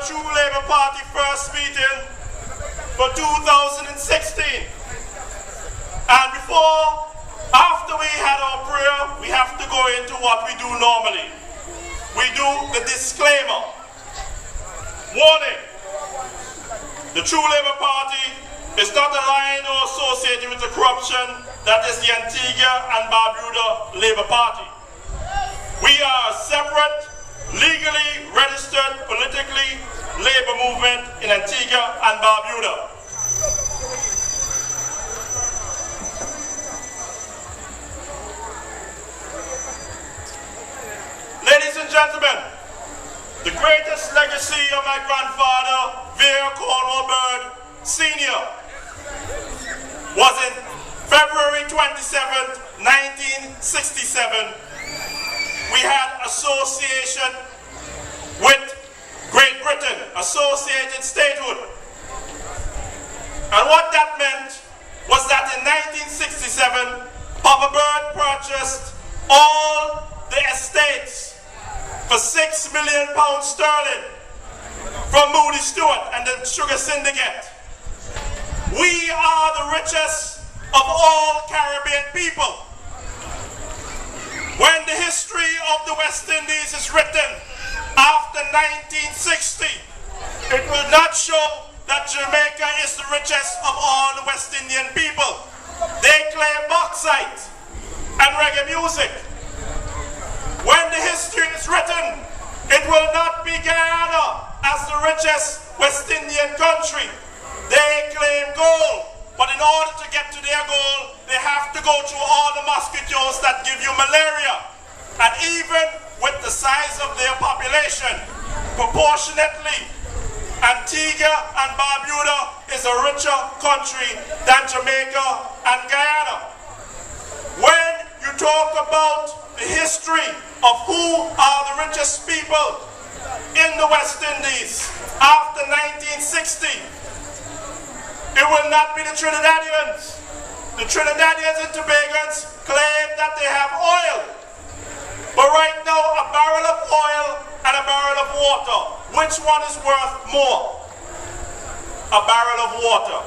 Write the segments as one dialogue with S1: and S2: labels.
S1: true Labour Party first meeting for 2016. And after we had our prayer, we have to go into what we do normally. We do the disclaimer. Warning, the true Labour Party is not aligned or associated with the corruption that is the Antigua and Barbuda Labour Party. We are a separate, legally registered, politically Labour movement in Antigua and Barbuda. Ladies and gentlemen, the greatest legacy of my grandfather, Vere Sr., was in February 27, 1967. We had association with Great Britain, associated statehood. And what that meant was that in 1967, Papa Bird purchased all the estates for £6 million sterling from Moody Stewart and the Sugar Syndicate. We are the richest of all Caribbean people. When the history of the West Indies is written after 1960, it will not show that Jamaica is the richest of all the West Indian people. They claim bauxite and reggae music. When the history is written, it will not be Guyana as the richest West Indian country. They claim gold, but in order to get to their goal, they have to go through all the mosquitoes that give you malaria. And even with the size of their population, proportionately, Antigua and Barbuda is a richer country than Jamaica and Guyana. When you talk about the history of who are the richest people in the West Indies after 1960, it will not be the Trinidadians. The Trinidadians and Tobagans claim that they have oil. But right now, a barrel of oil and a barrel of water, which one is worth more? A barrel of water.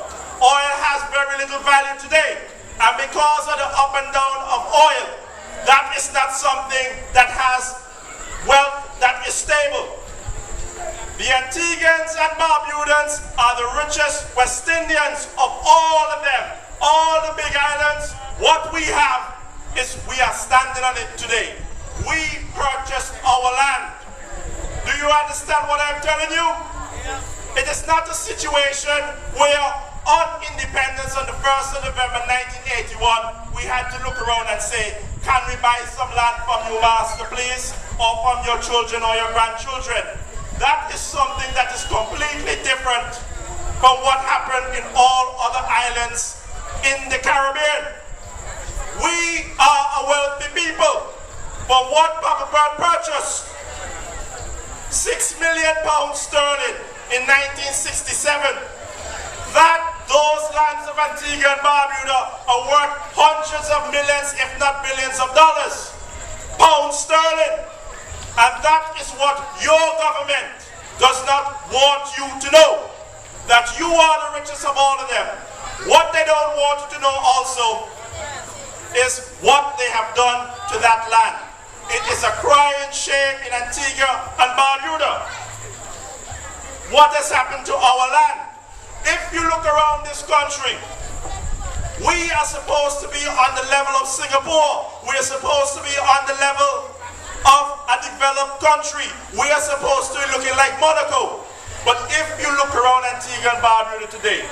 S1: Oil has very little value today. And because of the up and down of oil, that is not something that has wealth that is stable. The Antiguans and Barbudans are the richest West Indians of all of them, all the big islands. What we have is we are standing on it today. We purchased our land. Do you understand what I'm telling you? It is not a situation where on independence on the 1st of November 1981, we had to look around and say, can we buy some land from you, master, please? Or from your children or your grandchildren? That is something that is completely different from what happened in all other islands in the Caribbean. We are a wealthy people. But what Papa Bird purchased, £6 million sterling in 1967, those lands of Antigua and Barbuda are worth hundreds of millions, if not billions of dollars, pounds sterling. And that is what your government does not want you to know, that you are the richest of all of them. What they don't want you to know also is what they have done to that land. It is a crying shame in Antigua and Barbuda. What has happened to our land? If you look around this country, we are supposed to be on the level of Singapore. We are supposed to be on the level of a developed country. We are supposed to be looking like Monaco. But if you look around Antigua and Barbuda today,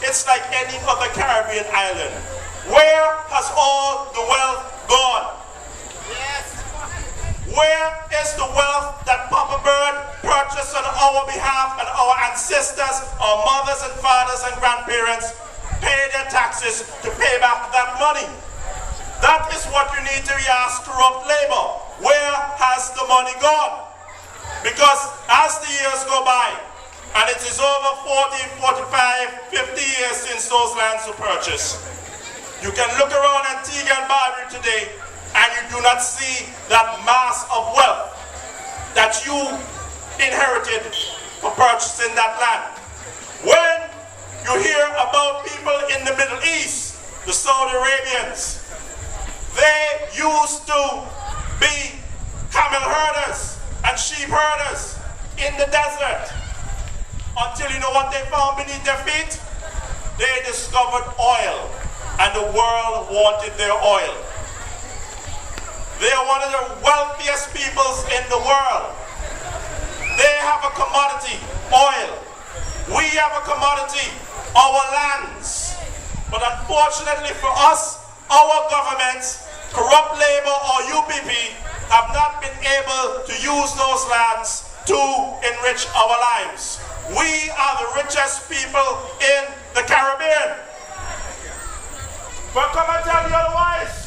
S1: it's like any other Caribbean island. Where has all the wealth gone? Yes. Where is the wealth that Papa Bird purchased on our behalf and our ancestors, our mothers and fathers and grandparents pay their taxes to pay back that money? That is what you need to ask corrupt labor. Where has the money gone? Because as the years go by, and it is over 40, 45, 50 years since those lands were purchased, you can look around Antigua and Barbuda today and you do not see that mass of wealth that you inherited for purchasing that land. When you hear about people in the Middle East, the Saudi Arabians, they used to be camel herders and sheep herders in the desert until you know what they found beneath their feet? They discovered oil, and the world wanted their oil. They are one of the wealthiest peoples in the world. They have a commodity, oil. We have a commodity, our lands. But unfortunately for us, our governments, corrupt labor or UPP, have not been able to use those lands to enrich our lives. We are the richest people in the Caribbean. But come and tell you otherwise.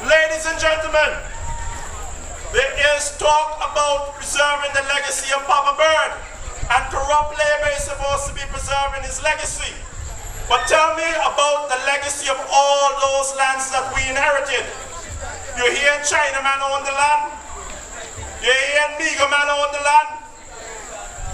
S1: Ladies and gentlemen, there is talk about preserving the legacy of Papa Bird, and corrupt labor is supposed to be preserving his legacy. But tell me about the legacy of all those lands that we inherited. You're hearing Chinaman own the land. You're hearing migoman own the land.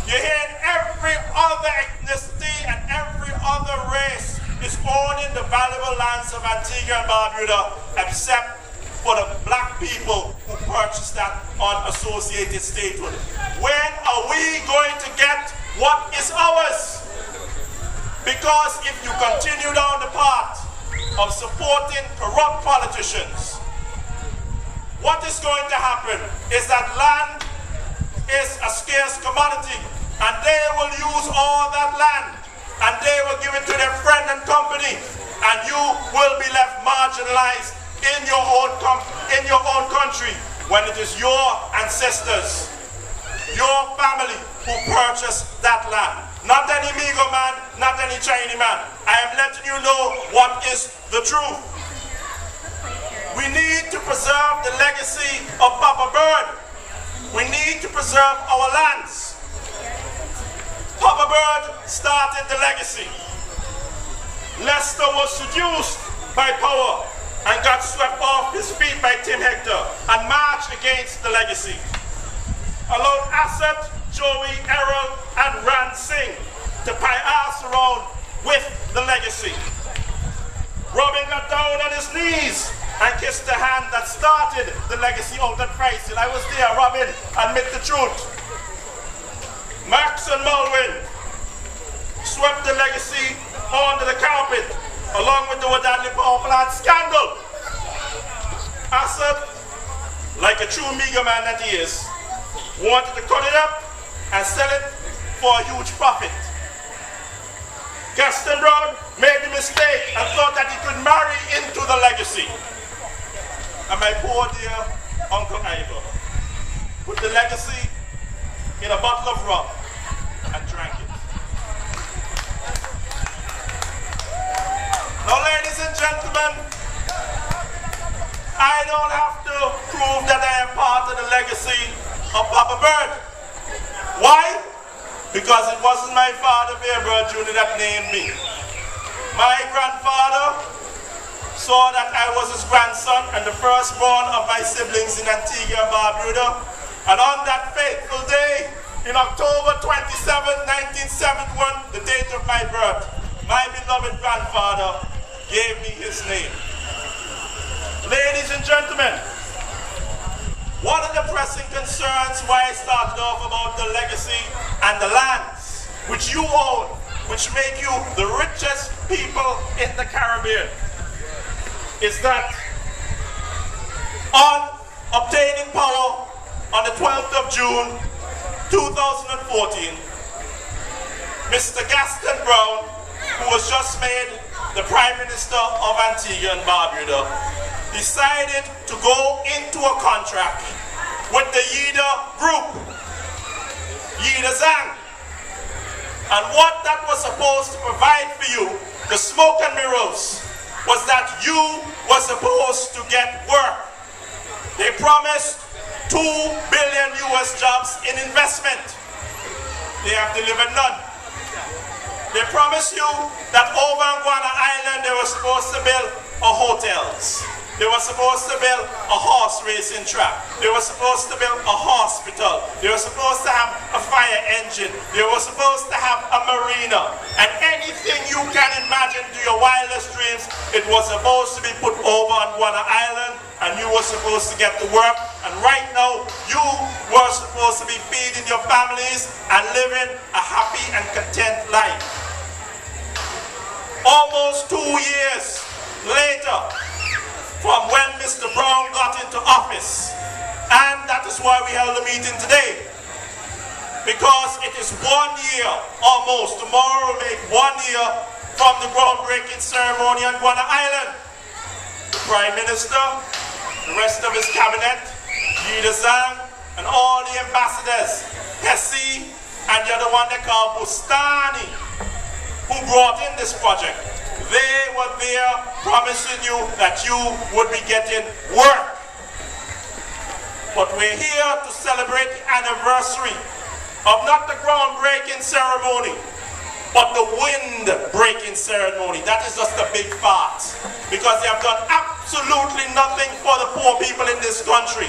S1: You're hearing every other ethnicity and every other race is owning the valuable lands of Antigua and Barbuda, except for the black people who purchased that on associated statehood. When are we going to get what is ours? Because if you continue down the path of supporting corrupt politicians, what is going to happen is that land is a scarce commodity, and they will use all that land and they will give it to their friend and company, and you will be left marginalized in your own country when it is your ancestors, your family who purchased that land. Not any Migo man, not any Chinese man. I am letting you know what is the truth. We need to preserve the legacy of Papa Bird. We need to preserve our lands. Papa Bird started the legacy. Leicester was seduced by power and got swept off his feet by Tim Hector and marched against the legacy. Allowed Asot, Joey, Errol and Ran Singh to pass around with the legacy. Robin got down on his knees and kissed the hand that started the legacy out at Pricey. I was there, Robin, admit the truth. Max and Molwyn swept the legacy under the carpet along with the Wadadli Power Plant scandal. Asot, like a true meager man that he is, wanted to cut it up and sell it for a huge profit. Gaston Browne made the mistake and thought that he could marry into the legacy. And my poor dear Uncle Ivor put the legacy in a bottle of rum and drank it. Now, ladies and gentlemen, I don't have to prove that I am part of the legacy of Papa Bird. Why? Because it wasn't my father, Vere Jr., that named me. My grandfather saw that I was his grandson and the firstborn of my siblings in Antigua and Barbuda. And on that fateful day, in October 27, 1971, the date of my birth, my beloved grandfather gave me his name. Ladies and gentlemen, one of the pressing concerns why I started off about the legacy and the lands which you own, which make you the richest people in the Caribbean, is that on obtaining power on the 12th of June 2014, Mr. Gaston Browne, who was just made the Prime Minister of Antigua and Barbuda, decided to go into a contract with the Yida group, Yida Zang. And what that was supposed to provide for you, the smoke and mirrors, was that you were supposed to get work. They promised 2 billion US jobs in investment. They have delivered none. They promised you that over on Guana Island they were supposed to build hotels. They were supposed to build a horse racing track. They were supposed to build a hospital. They were supposed to have a fire engine. They were supposed to have a marina. And anything you can imagine to your wildest dreams, it was supposed to be put over on Guana Island, and you were supposed to get to work. And right now, you were supposed to be feeding your families and living a happy and content life. Almost 2 years later from when Mr. Browne got into office, and that is why we held a meeting today, because it is 1 year almost. Tomorrow will make 1 year from the groundbreaking ceremony on Guana Island. The Prime Minister, the rest of his cabinet, Yida Zhang, and all the ambassadors, Hesse, and the other one they call Bustani, who brought in this project. They were there promising you that you would be getting work. But we're here to celebrate the anniversary of not the groundbreaking ceremony, but the wind-breaking ceremony. That is just a big part, because they have done absolutely nothing for the poor people in this country.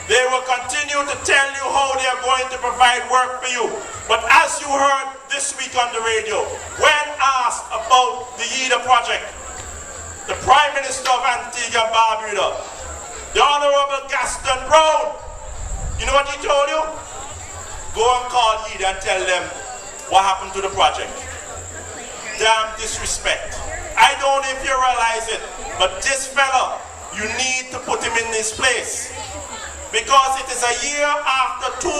S1: They will continue to tell you how they are going to provide work for you. But as you heard this week on the radio, when asked about the Yida project, the Prime Minister of Antigua and Barbuda, the Honorable Gaston Browne, you know what he told you? Go and call Yida and tell them what happened to the project. Damn disrespect. I don't know if you realize it, but this fella, you need to put him in his place. Because it is a year after $2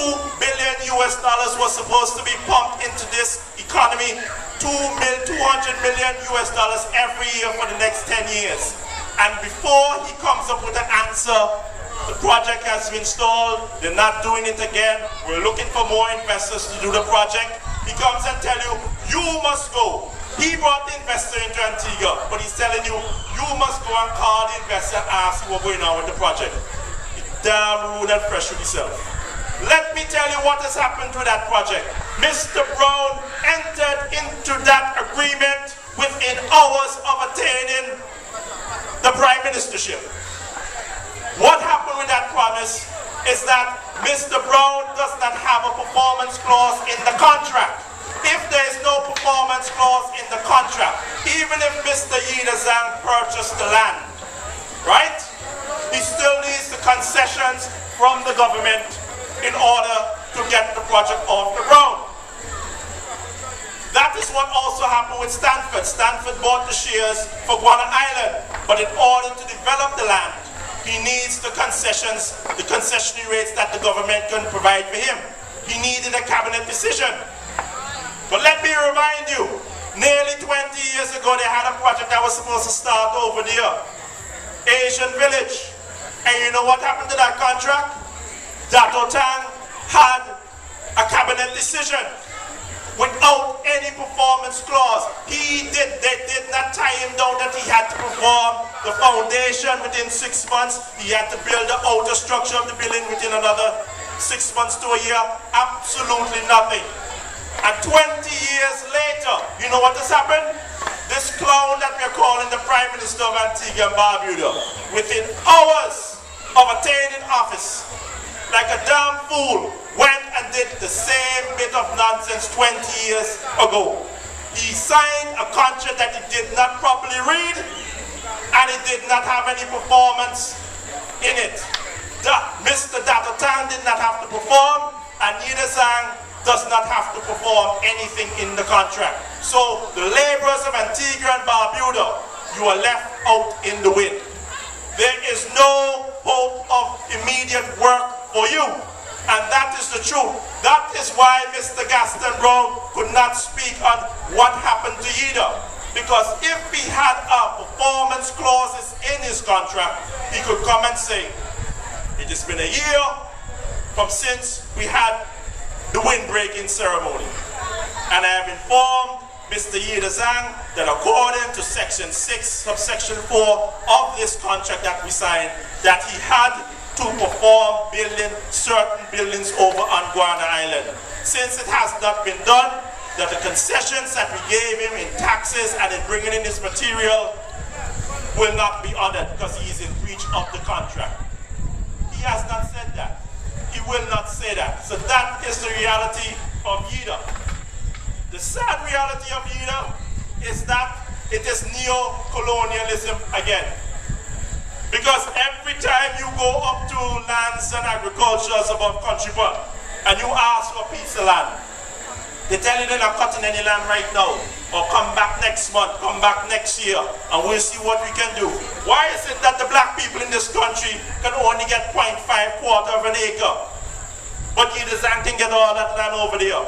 S1: billion was supposed to be pumped into this economy, $200 million every year for the next 10 years. And before he comes up with an answer, the project has been stalled, they're not doing it again, we're looking for more investors to do the project. He comes and tells you, you must go. He brought the investor into Antigua, but he's telling you, you must go and call the investor and ask what's going on with the project. Damn rude and fresh with yourself. Let me tell you what has happened to that project. Mr. Browne entered into that agreement within hours of attaining the prime ministership. What happened with that promise is that Mr. Browne does not have a performance clause in the contract. If there is no performance clause in the contract, even if Mr. Yida Zhang purchased the land, right? He still needs the concessions from the government in order to get the project off the ground. That is what also happened with Stanford. Stanford bought the shares for Guana Island, but in order to develop the land, he needs the concessions, the concessionary rates that the government can provide for him. He needed a cabinet decision. But let me remind you, nearly 20 years ago, they had a project that was supposed to start over there, Asian Village. And you know what happened to that contract? Dato Tang had a cabinet decision without any performance clause. They did not tie him down that he had to perform the foundation within 6 months. He had to build the outer structure of the building within another 6 months to a year. Absolutely nothing. And 20 years later, you know what has happened? This clown that we're calling the Prime Minister of Antigua and Barbuda, within hours of attaining office, like a damn fool, went and did the same bit of nonsense 20 years ago. He signed a contract that he did not properly read, and it did not have any performance in it. Mr. Dato Tang did not have to perform, and Yida Zhang does not have to perform anything in the contract. So the laborers of Antigua and Barbuda, you are left out in the wind. There is no hope of immediate work for you. And that is the truth. That is why Mr. Gaston Browne could not speak on what happened to Yida. Because if he had a performance clauses in his contract, he could come and say, it has been a year from since we had the wind-breaking ceremony. And I have informed Mr. Yida Zhang that according to Section 6, Subsection 4 of this contract that we signed, that he had to perform certain buildings over on Guana Island. Since it has not been done, that the concessions that we gave him in taxes and in bringing in this material will not be honored because he is in breach of the contract. He has not said that. He will not say that. So that is the reality of YIDA. The sad reality of YIDA is that it is neo-colonialism again. Because every time you go up to lands and agricultures above country park and you ask for a piece of land, they tell you they're not cutting any land right now. Or come back next month, come back next year, and we'll see what we can do. Why is it that the black people in this country can only get 0.5 quarter of an acre, but Yidas can get all that land over there?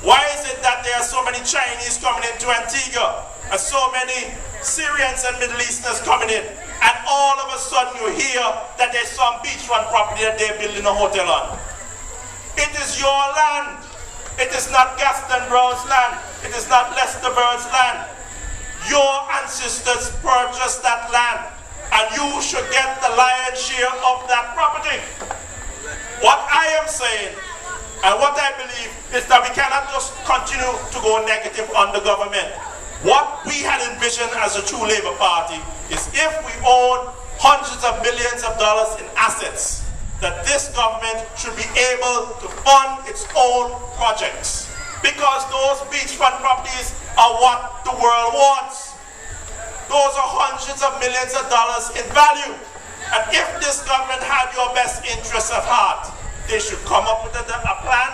S1: Why is it that there are so many Chinese coming into Antigua, and so many Syrians and Middle Easterners coming in, and all of a sudden you hear that there's some beachfront property that they're building a hotel on? It is your land. It is not Gaston Browne's land. It is not Lester Bird's land. Your ancestors purchased that land, and you should get the lion's share of that property. What I am saying, and what I believe, is that we cannot just continue to go negative on the government. What we had envisioned as a true Labour Party is if we own hundreds of millions of dollars in assets, that this government should be able to fund its own projects. Because those beachfront properties are what the world wants. Those are hundreds of millions of dollars in value. And if this government had your best interests at heart, they should come up with a plan,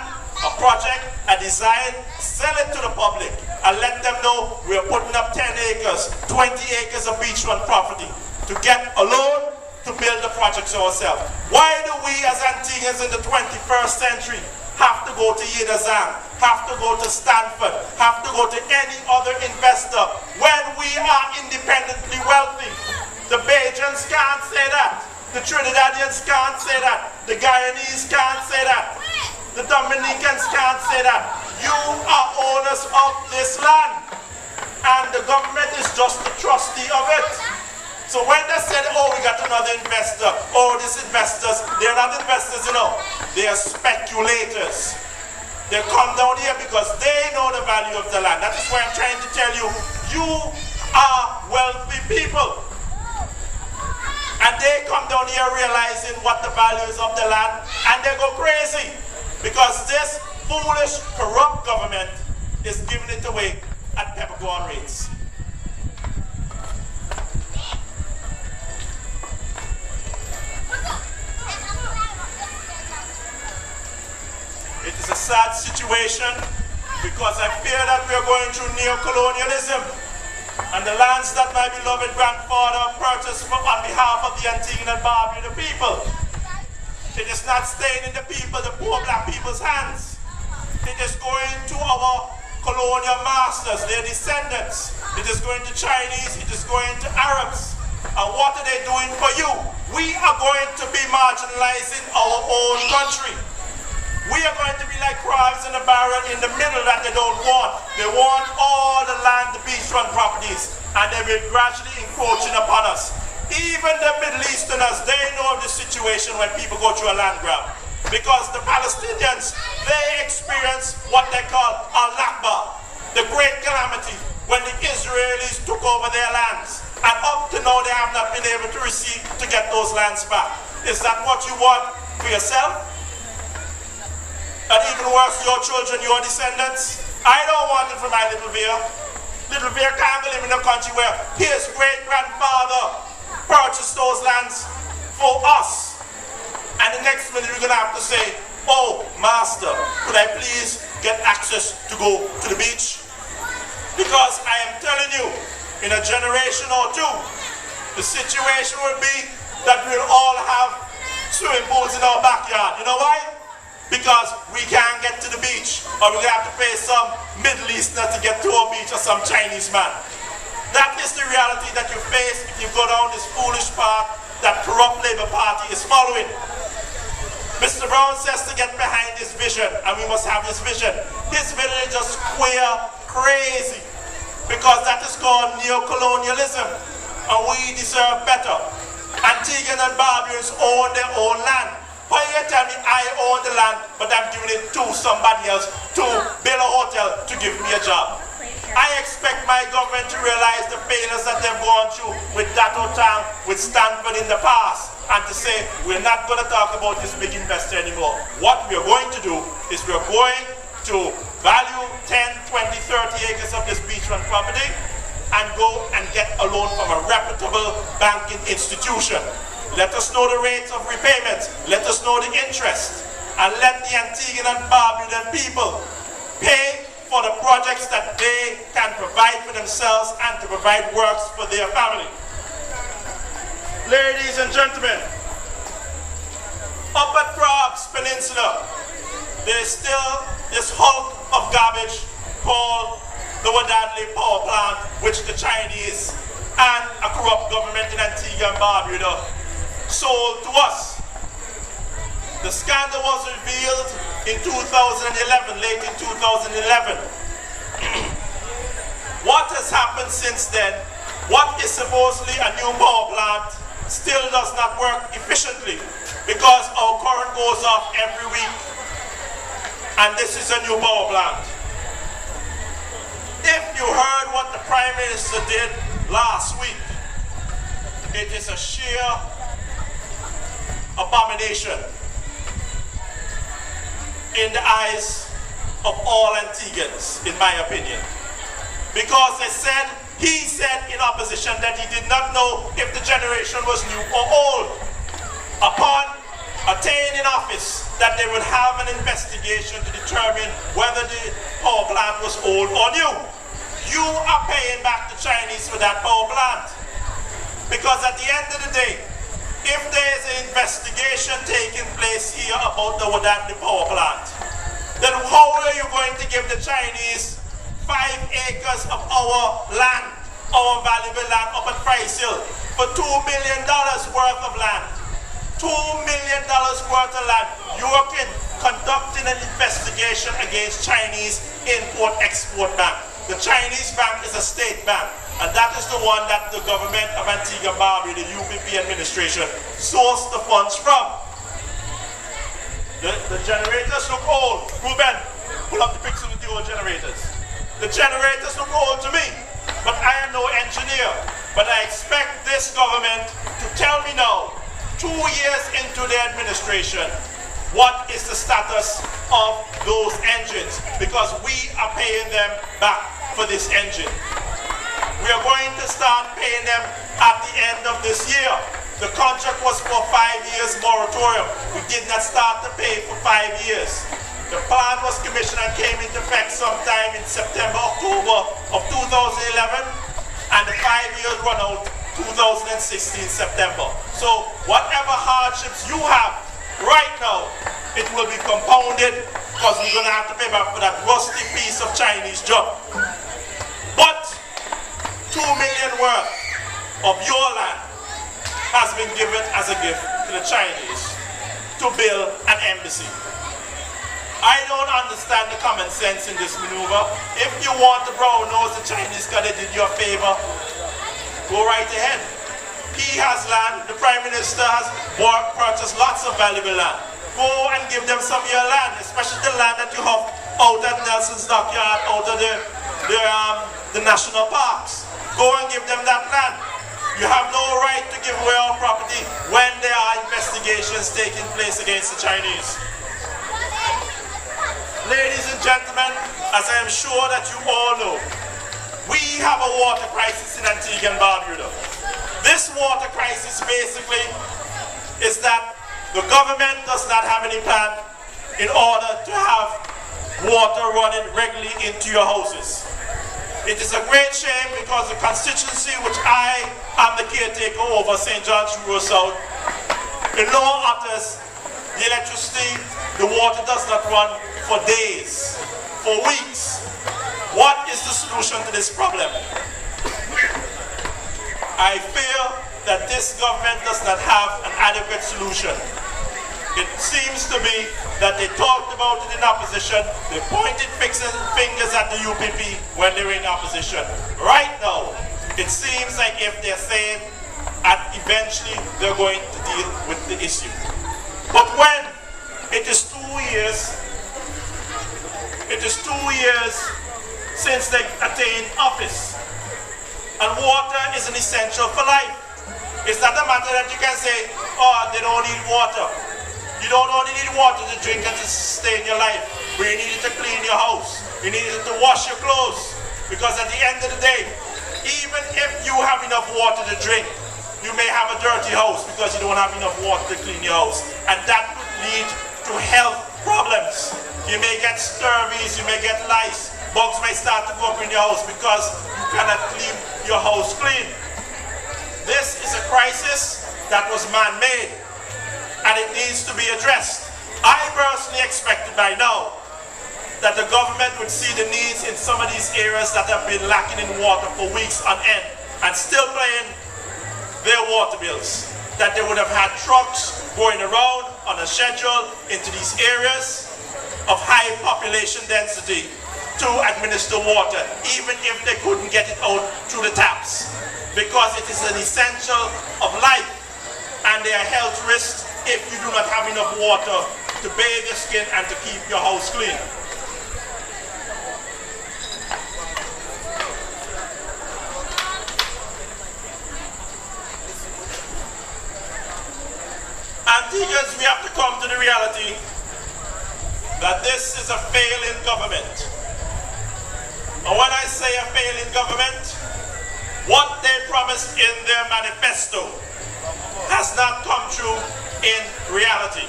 S1: a project, a design, sell it to the public, and let them know we're putting up 10 acres, 20 acres of beachfront property to get a loan to build the projects ourselves. Why do we as Antiguans in the 21st century have to go to Yidazan, have to go to Stanford, have to go to any other investor when we are independently wealthy? The Bajans can't say that. The Trinidadians can't say that. The Guyanese can't say that. The Dominicans can't say that. You are owners of this land, and the government is just the trustee of it. So when they said, oh, we got another investor, oh, these investors, they're not investors, you know. They are speculators. They come down here because they know the value of the land. That is why I'm trying to tell you, you are wealthy people. And they come down here realizing what the value is of the land, and they go crazy. Because this foolish, corrupt government is giving it away at peppercorn rates. It is a sad situation because I fear that we are going through neo-colonialism, and the lands that my beloved grandfather purchased on behalf of the Antiguan and Barbuda people, it is not staying in the people, the poor black people's hands. It is going to our colonial masters, their descendants. It is going to Chinese, it is going to Arabs. And what are they doing for you? We are going to be marginalizing our own country. We are going to be like crabs in a barrel in the middle that they don't want. They want all the land, the beachfront properties, and they will gradually encroaching upon us. Even the Middle Easterners, they know the situation when people go through a land grab. Because the Palestinians, they experience what they call al-Nakba, the great calamity, when the Israelis took over their lands. And up to now, they have not been able to receive to get those lands back. Is that what you want for yourself? And even worse, your children, your descendants? I don't want it for my little Vere. Little Vere can't live in a country where his great-grandfather purchased those lands for us. And the next minute we're going to have to say, oh, master, could I please get access to go to the beach? Because I am telling you, in a generation or two, the situation will be that we'll all have swimming pools in our backyard. You know why? Because we can't get to the beach, or we're going to have to pay some Middle Easterner to get to our beach, or some Chinese man. That is the reality that you face if you go down this foolish path that corrupt Labour Party is following. Mr. Browne says to get behind his vision, and we must have this vision. His vision is just queer, crazy, because that is called neo-colonialism, and we deserve better. Antiguan and Barbarians own their own land. Why you tell me I own the land, but I'm giving it to somebody else to build a hotel to give me a job? I expect my government to realize the failures that they've gone through with Dato Tang, with Stanford in the past, and to say, we're not going to talk about this big investor anymore. What we're going to do is we're going to value 10, 20, 30 acres of this beachfront property and go and get a loan from a reputable banking institution. Let us know the rates of repayments. Let us know the interest. And let the Antiguan and Barbudan people pay for the projects that they can provide for themselves and to provide works for their family. Ladies and gentlemen, up at Crabs Peninsula, there's still this hulk of garbage called the Wadadli Power Plant, which the Chinese and a corrupt government in Antigua and Barbuda sold to us. The scandal was revealed in 2011, late in 2011. What has happened since then? What is supposedly a new power plant still does not work efficiently because our current goes off every week, and this is a new power plant. If you heard what the Prime Minister did last week, it is a sheer abomination in the eyes of all Antiguans, in my opinion. Because he said in opposition that he did not know if the generation was new or old. Upon attaining office, that they would have an investigation to determine whether the power plant was old or new. You are paying back the Chinese for that power plant. Because at the end of the day, if there is an investigation taking place here about the Wadadli Power Plant, then how are you going to give the Chinese 5 acres of our land, our valuable land up at Price Hill, for $2 million worth of land? $2 million worth of land. You are conducting an investigation against Chinese Import-Export Bank. The Chinese bank is a state bank, and that is the one that the government of Antigua and Barbuda, the UPP administration, sourced the funds from. The generators look old. Ruben, pull up the picture with the old generators. The generators look old to me, but I am no engineer. But I expect this government to tell me now, 2 years into their administration, what is the status of those engines, because we are paying them back for this engine. We are going to start paying them at the end of this year. The contract was for 5 years moratorium. We did not start to pay for 5 years. The plan was commissioned and came into effect sometime in September, October of 2011, and the 5 years run out 2016 September. So whatever hardships you have right now, it will be compounded because we're going to have to pay back for that rusty piece of Chinese junk. But 2 million worth of your land has been given as a gift to the Chinese to build an embassy. I don't understand the common sense in this maneuver. If you want to brown nose the Chinese because they did you a favor, go right ahead. He has land, the Prime Minister has purchased lots of valuable land. Go and give them some of your land, especially the land that you have out at Nelson's Dockyard, out of the national parks. Go and give them that land. You have no right to give away our property when there are investigations taking place against the Chinese. Ladies and gentlemen, as I am sure that you all know, we have a water crisis in Antigua and Barbuda. This water crisis basically is that the government does not have any plan in order to have water running regularly into your houses. It is a great shame because the constituency which I am the caretaker over, St. John's Rural South, in no utters the electricity, the water does not run for days, for weeks. What is the solution to this problem? I fear that this government does not have an adequate solution. It seems to me that they talked about it in opposition, they pointed fingers at the UPP when they were in opposition. Right now, it seems like if they're saying that eventually they're going to deal with the issue. But when it is 2 years since they attained office. And water is an essential for life. It's not a matter that you can say, oh, they don't need water. You don't only need water to drink and to sustain your life, but you need it to clean your house. You need it to wash your clothes. Because at the end of the day, even if you have enough water to drink, you may have a dirty house because you don't have enough water to clean your house. And that could lead to health problems. You may get scurvies, you may get lice. Bugs may start to go up in your house because you cannot keep your house clean. This is a crisis that was man-made, and it needs to be addressed. I personally expected by now that the government would see the needs in some of these areas that have been lacking in water for weeks on end and still paying their water bills. That they would have had trucks going around on a schedule into these areas of high population density to administer water, even if they couldn't get it out through the taps, because it is an essential of life, and there are health risks if you do not have enough water to bathe your skin and to keep your house clean. Antiguans, we have to come to the reality that this is a failing government. And when I say a failing government, what they promised in their manifesto has not come true in reality.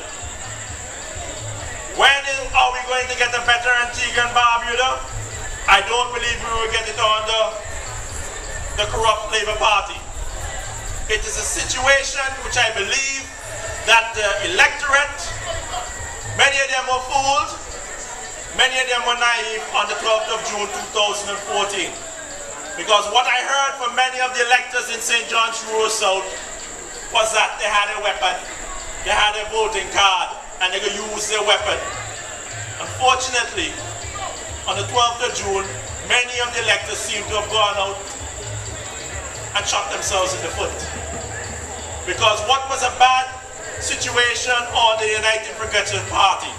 S1: When are we going to get a better Antigua and Barbuda? I don't believe we will get it under the corrupt Labour Party. It is a situation which I believe that the electorate, many of them were fooled, many of them were naive on the 12th of June 2014. Because what I heard from many of the electors in St. John's Rural South was that they had a weapon, they had a voting card, and they could use their weapon. Unfortunately, on the 12th of June, many of the electors seem to have gone out and shot themselves in the foot. Because what was a bad situation on the United Progressive Party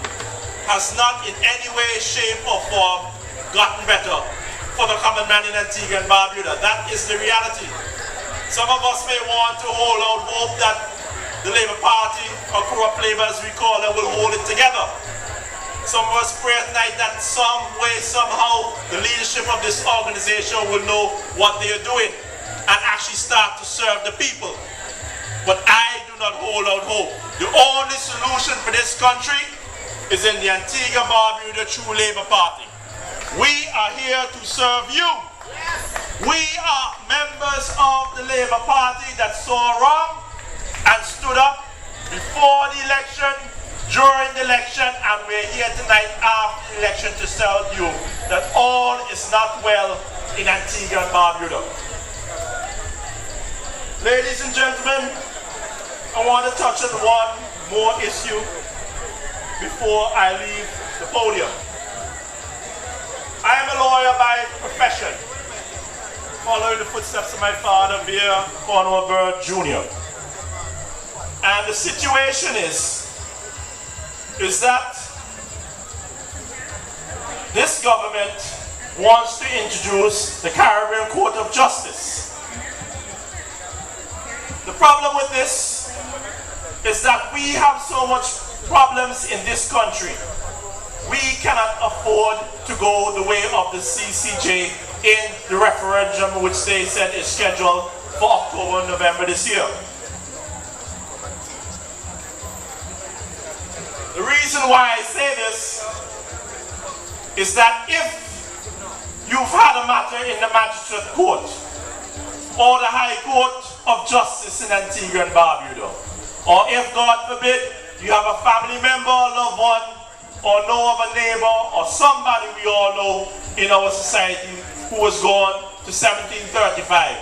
S1: has not in any way, shape or form gotten better for the common man in Antigua and Barbuda. That is the reality. Some of us may want to hold out hope that the Labour Party, or corrupt Labour as we call it, will hold it together. Some of us pray tonight that some way, somehow, the leadership of this organization will know what they are doing and actually start to serve the people. But I do not hold out hope. The only solution for this country is in the Antigua Barbuda True Labour Party. We are here to serve you. We are members of the Labour Party that saw wrong and stood up before the election, during the election, and we're here tonight after the election to tell you that all is not well in Antigua and Barbuda. Ladies and gentlemen, I want to touch on one more issue before I leave the podium. I am a lawyer by profession, following the footsteps of my father, Vere Jr. And the situation is that this government wants to introduce the Caribbean Court of Justice. The problem with this is that we have so much problems in this country. We cannot afford to go the way of the CCJ in the referendum which they said is scheduled for October, November this year. The reason why I say this is that if you've had a matter in the Magistrate Court or the High Court of Justice in Antigua and Barbuda, or if, God forbid, you have a family member, a loved one, or know of a neighbor, or somebody we all know in our society who was gone to 1735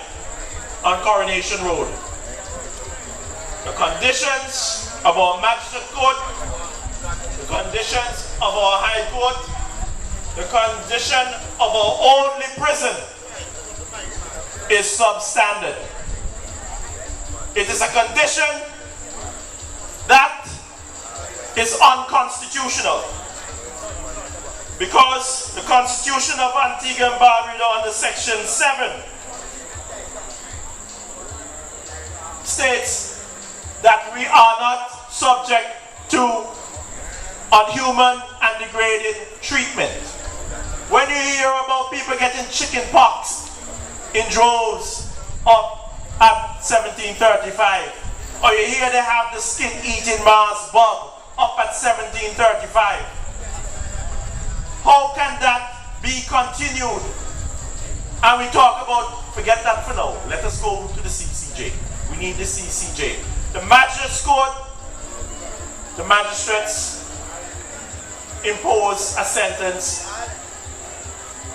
S1: on Coronation Road. The conditions of our Magistrate Court, the conditions of our High Court, the condition of our only prison is substandard. It is a condition that is unconstitutional. Because the Constitution of Antigua and Barbuda under Section 7 states that we are not subject to unhuman and degrading treatment. When you hear about people getting chicken pox in droves up at 1735, or you hear they have the skin-eating Mars bug up at 1735, how can that be continued? And we talk about, forget that for now, let us go to the CCJ. We need the CCJ. The Magistrates Court, the magistrates impose a sentence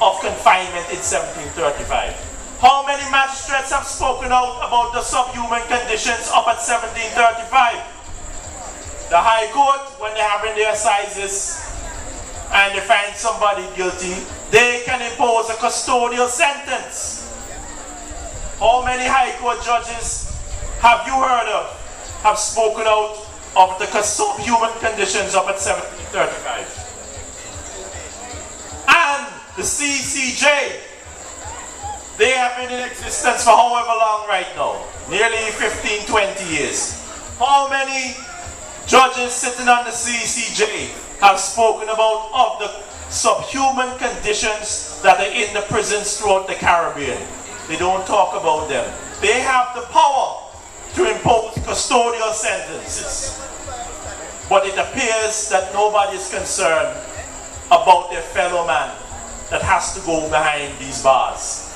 S1: of confinement in 1735. How many magistrates have spoken out about the subhuman conditions up at 1735? The High Court, when they're having their assizes and they find somebody guilty, they can impose a custodial sentence. How many High Court judges have you heard of have spoken out of the subhuman conditions up at 1735? And the CCJ, they have been in existence for however long right now, nearly 15, 20 years. How many judges sitting on the CCJ have spoken about of the subhuman conditions that are in the prisons throughout the Caribbean? They don't talk about them. They have the power to impose custodial sentences. But it appears that nobody is concerned about their fellow man that has to go behind these bars.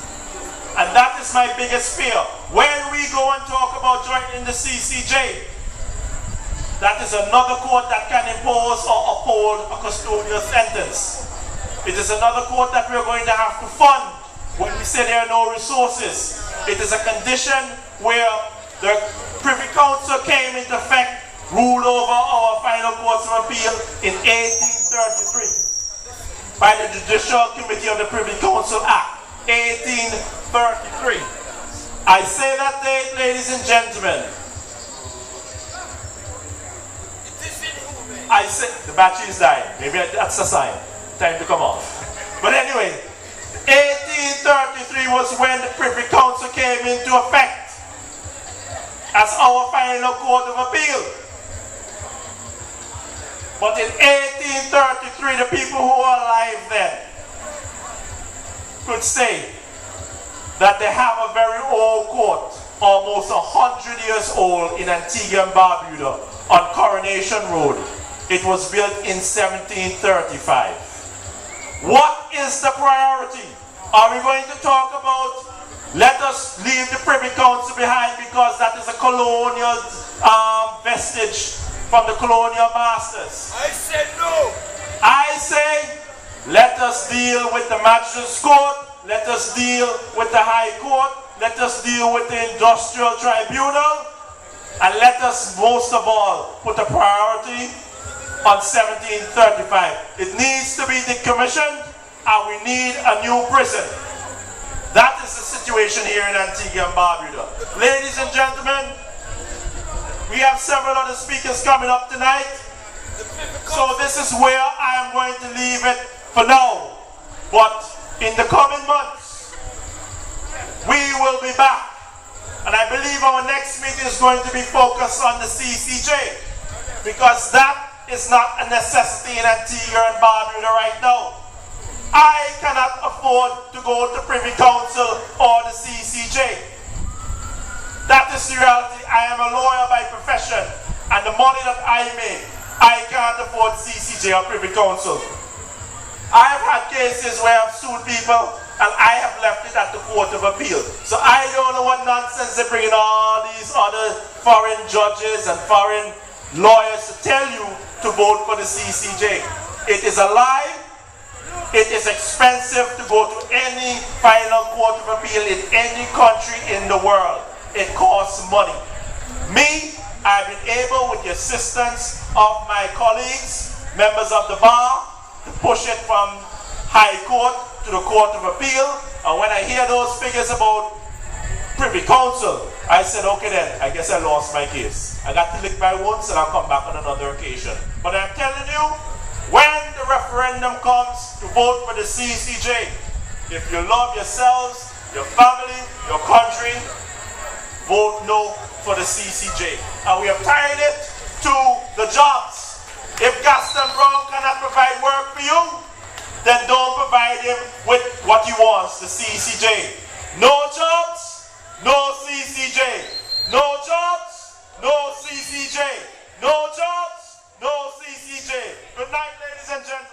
S1: And that is my biggest fear. When we go and talk about joining the CCJ, that is another court that can impose or uphold a custodial sentence. It is another court that we're going to have to fund when we say there are no resources. It is a condition where the Privy Council came into effect, ruled over our final courts of appeal in 1833 by the Judicial Committee of the Privy Council Act, 1833. I say that date, ladies and gentlemen. I say, the battery is dying. Maybe that's a sign. Time to come off. But anyway, 1833 was when the Privy Council came into effect as our final court of appeal. But in 1833, the people who were alive then could say that they have a very old court, almost 100 years old, in Antigua and Barbuda on Coronation Road. It was built in 1735. What is the priority? Are we going to talk about let us leave the Privy Council behind because that is a colonial vestige from the colonial masters?
S2: I said no.
S1: I say let us deal with the Magistrates Court, let us deal with the High Court, let us deal with the Industrial Tribunal, and let us most of all put a priority on 1735. It needs to be decommissioned and we need a new prison. That is the situation here in Antigua and Barbuda. Ladies and gentlemen, we have several other speakers coming up tonight. So this is where I am going to leave it for now. But in the coming months, we will be back. And I believe our next meeting is going to be focused on the CCJ, because that is not a necessity in Antigua and Barbuda right now. I cannot afford to go to Privy Council or the CCJ. That is the reality. I am a lawyer by profession, and the money that I make, I can't afford CCJ or Privy Council. I have had cases where I've sued people and I have left it at the Court of Appeal. So I don't know what nonsense they're bringing all these other foreign judges and foreign lawyers to tell you to vote for the CCJ. It is a lie. It is expensive to go to any final court of appeal in any country in the world. It costs money. Me, I've been able, with the assistance of my colleagues, members of the bar, to push it from High Court to the Court of Appeal. And when I hear those figures about Privy Council, I said, okay then, I guess I lost my case. I got to lick my wounds and I'll come back on another occasion. But I'm telling you, when the referendum comes to vote for the CCJ. If you love yourselves, your family, your country, vote no for the CCJ. And we have tied it to the jobs. If Gaston Browne cannot provide work for you, then don't provide him with what he wants, the CCJ. No jobs, no CCJ. No jobs, no CCJ. No jobs, no CCJ. Good night, ladies and gentlemen.